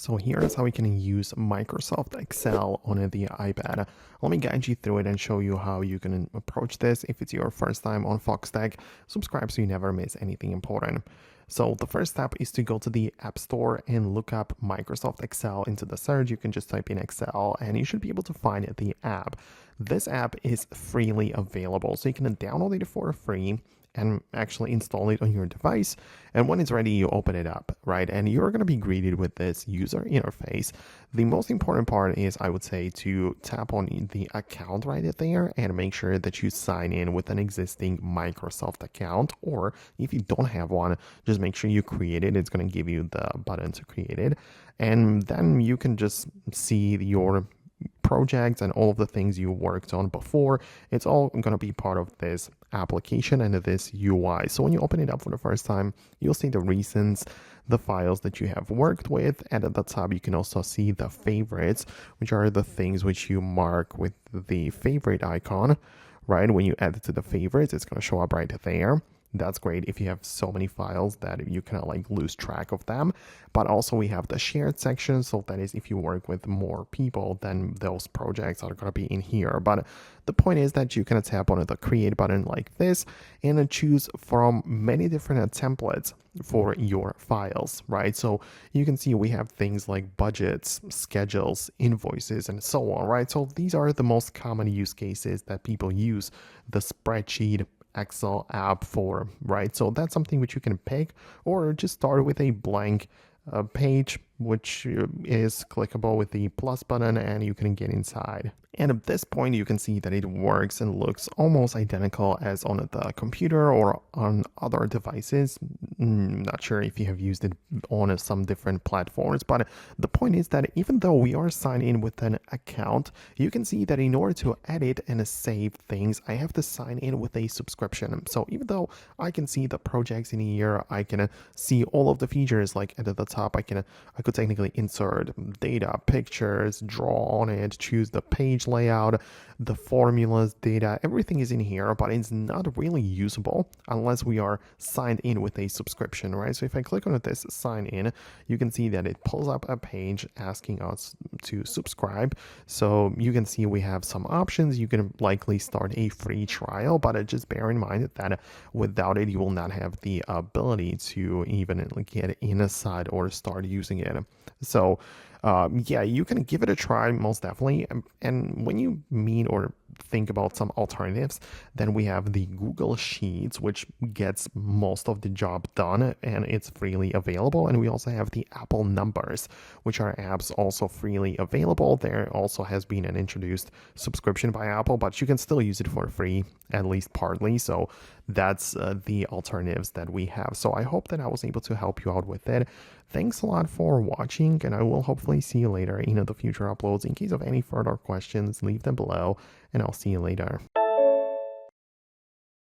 So here's how we can use Microsoft Excel on the iPad. Let me guide you through it and show you how you can approach this. If it's your first time on Foxtecc, subscribe so you never miss anything important. So the first step is to go to the App Store and look up Microsoft Excel into the search. You can just type in Excel and you should be able to find the app. This app is freely available, so you can download it for free and actually install it on your device. And when it's ready, you open it up, right? And you're going to be greeted with this user interface. The most important part is, I would say, to tap on the account right there and make sure that you sign in with an existing Microsoft account. Or if you don't have one, just make sure you create it. It's going to give you the button to create it. And then you can just see your projects and all of the things you worked on before. It's all going to be part of this application and this UI. So when you open it up for the first time, you'll see the recents, the files that you have worked with, and at the top you can also see the favorites, which are the things which you mark with the favorite icon, right? When you add it to the favorites, it's going to show up right there. That's great if you have so many files that you kind of like lose track of them. But also we have the shared section. So that is if you work with more people, then those projects are going to be in here. But the point is that you can tap on the create button like this and choose from many different templates for your files, right? So you can see we have things like budgets, schedules, invoices, and so on, right? So these are the most common use cases that people use the spreadsheet Excel app for, right? So that's something which you can pick, or just start with a blank page, which is clickable with the plus button, and you can get inside. And at this point, you can see that it works and looks almost identical as on the computer or on other devices. Not sure if you have used it on some different platforms, but the point is that even though we are signed in with an account, you can see that in order to edit and save things, I have to sign in with a subscription. So even though I can see the projects in here, I can see all of the features, like at the top, I could technically insert data, pictures, draw on it, choose the page layout, the formulas, data, everything is in here, but it's not really usable unless we are signed in with a subscription, right? So if I click on this sign in, you can see that it pulls up a page asking us to subscribe. So you can see we have some options. You can likely start a free trial, but just bear in mind that without it, you will not have the ability to even get inside or start using it. So yeah, you can give it a try, most definitely. And when you mean or think about some alternatives, then we have the Google Sheets, which gets most of the job done and it's freely available. And we also have the Apple Numbers, which are apps also freely available. There also has been an introduced subscription by Apple, but you can still use it for free, at least partly. So that's the alternatives that we have. So I hope that I was able to help you out with it. Thanks a lot for watching, and I will hopefully see you later in the future uploads. In case of any further questions, leave them below, and I'll see you later.